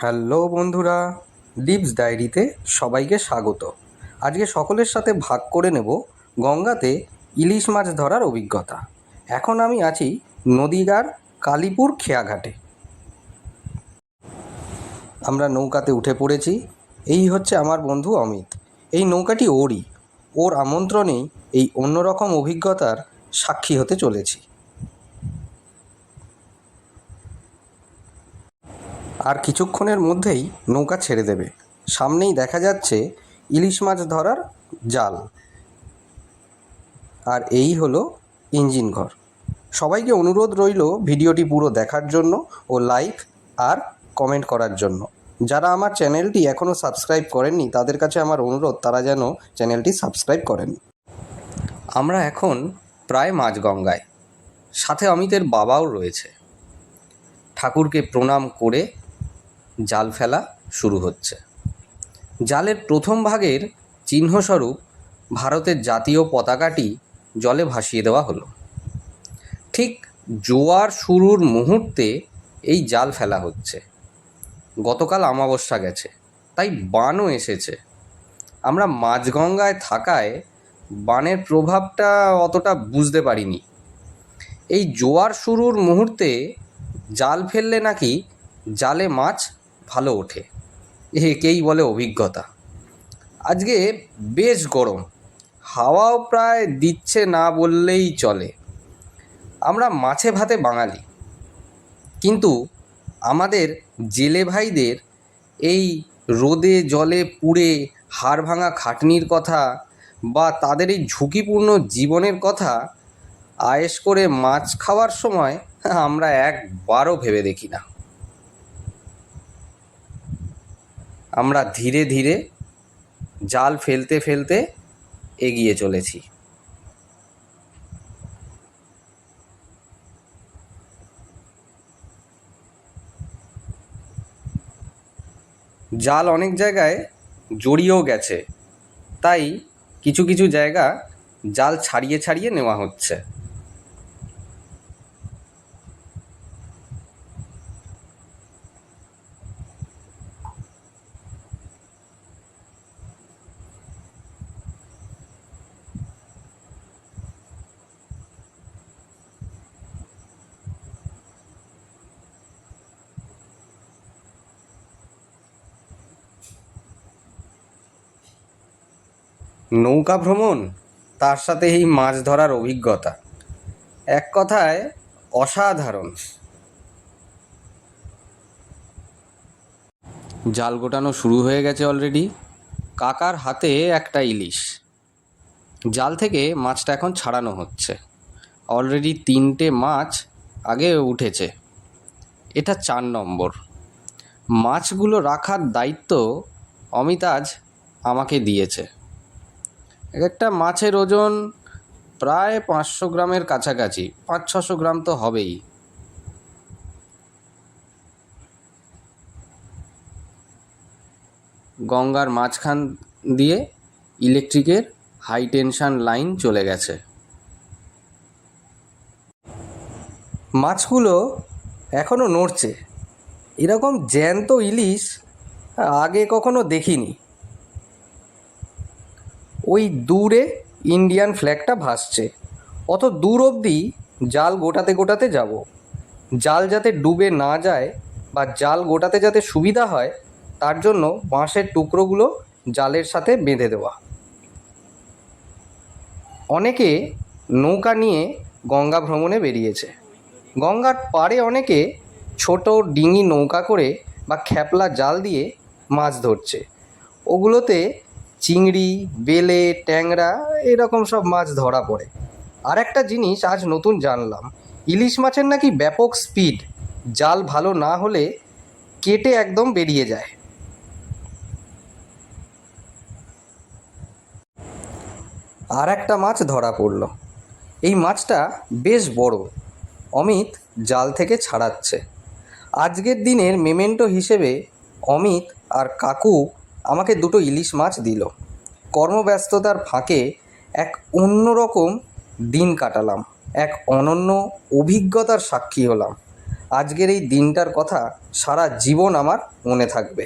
Hello বন্ধুরা, dips ডায়েরিতে সবাইকে স্বাগত। আজকে সকলের সাথে ভাগ করে নেব গঙ্গাতে ইলিশ মাছ ধরার অভিজ্ঞতা। এখন আমি আছি নদীয়ার কালীপুর খেয়াঘাটে। আমরা নৌকাতে উঠে পড়েছি। এই হচ্ছে আমার বন্ধু অমিত। এই নৌকাটি ওর আমন্ত্রণেই এই অন্যরকম অভিজ্ঞতার সাক্ষী হতে চলেছি। আর কিছুক্ষণের মধ্যেই নৌকা ছেড়ে দেবে। সামনেই দেখা যাচ্ছে ইলিশ মাছ ধরার জাল। আর এই হলো ইঞ্জিন ঘর। সবাইকে অনুরোধ রইল ভিডিওটি পুরো দেখার জন্য ও লাইক আর কমেন্ট করার জন্য। যারা আমার চ্যানেলটি এখনও সাবস্ক্রাইব করেননি তাদের কাছে আমার অনুরোধ তারা যেন চ্যানেলটি সাবস্ক্রাইব করেন। আমরা এখন প্রায় মাঝগঙ্গায়, সাথে অমিতের বাবাও রয়েছে। ঠাকুরকে প্রণাম করে জাল ফেলা শুরু হচ্ছে। জালের প্রথম ভাগের চিহ্নস্বরূপ ভারতের জাতীয় পতাকাটি জলে ভাসিয়ে দেওয়া হলো। ঠিক জোয়ার শুরুর মুহূর্তে এই জাল ফেলা হচ্ছে। গতকাল অমাবস্যা গেছে, তাই বানও এসেছে। আমরা মাঝগঙ্গায় থাকায় বানের প্রভাবটা অতটা বুঝতে পারিনি। এই জোয়ার শুরুর মুহূর্তে জাল ফেললে নাকি জালে মাছ ভালো ওঠে। একেই বলে অভিজ্ঞতা। আজকে বেশ গরম, হাওয়াও প্রায় দিচ্ছে না বললেই চলে। আমরা মাছে ভাতে বাঙালি, কিন্তু আমাদের জেলে ভাইদের এই রোদে জলে পুড়ে হাড় ভাঙা খাটনির কথা বা তাদের এই ঝুঁকিপূর্ণ জীবনের কথা আয়েশ করে মাছ খাওয়ার সময় আমরা একবারও ভেবে দেখি না। আমরা ধীরে ধীরে জাল ফেলতে ফেলতে এগিয়ে চলেছি। জাল অনেক জায়গায় জড়িয়েও গেছে, তাই কিছু কিছু জায়গা জাল ছাড়িয়ে ছাড়িয়ে নেওয়া হচ্ছে। নৌকা ভ্রমণ, তার সাথে এই মাছ ধরার অভিজ্ঞতা, এক কথায় অসাধারণ। জাল গোটানো শুরু হয়ে গেছে অলরেডি। কাকার হাতে একটা ইলিশ। জাল থেকে মাছটা এখন ছাড়ানো হচ্ছে। অলরেডি 3টে মাছ আগে উঠেছে। এটা 4 নম্বর। মাছগুলো রাখার দায়িত্ব অমিত আজ আমাকে দিয়েছে। একটা মাছের ওজন প্রায় 500 গ্রামের কাছাকাছি, 500-600 গ্রাম তো হবেই। গঙ্গার মাঝখান দিয়ে ইলেকট্রিকের হাই টেনশন লাইন চলে গেছে। মাছগুলো এখনও নড়ছে। এরকম জ্যান্ত ইলিশ আগে কখনো দেখিনি। ওই দূরে ইন্ডিয়ান ফ্ল্যাগটা ভাসছে। অত দূর অবধি জাল গোটাতে গোটাতে যাব। জাল যাতে ডুবে না যায় বা জাল গোটাতে যাতে সুবিধা হয় তার জন্য বাঁশের টুকরোগুলো জালের সাথে বেঁধে দেওয়া। অনেকে নৌকা নিয়ে গঙ্গা ভ্রমণে বেরিয়েছে। গঙ্গার পাড়ে অনেকে ছোট ডিঙি নৌকা করে বা খ্যাপলা জাল দিয়ে মাছ ধরছে। ওগুলোতে চিংড়ি, বেলে, ট্যাংরা এরকম সব মাছ ধরা পড়ে। আর একটা জিনিস আজ নতুন জানলাম, ইলিশ মাছের নাকি ব্যাপক স্পিড। জাল ভালো না হলে কেটে একদম বেরিয়ে যায়। আর একটা মাছ ধরা পড়ল। এই মাছটা বেশ বড়। অমিত জাল থেকে ছাড়াচ্ছে। আজকের দিনের মেমেন্টো হিসেবে অমিত আর কাকু আমাকে 2টো ইলিশ মাছ দিল। কর্মব্যস্ততার ফাঁকে এক অন্যরকম দিন কাটালাম, এক অনন্য অভিজ্ঞতার সাক্ষী হলাম। আজকের এই দিনটার কথা সারা জীবন আমার মনে থাকবে।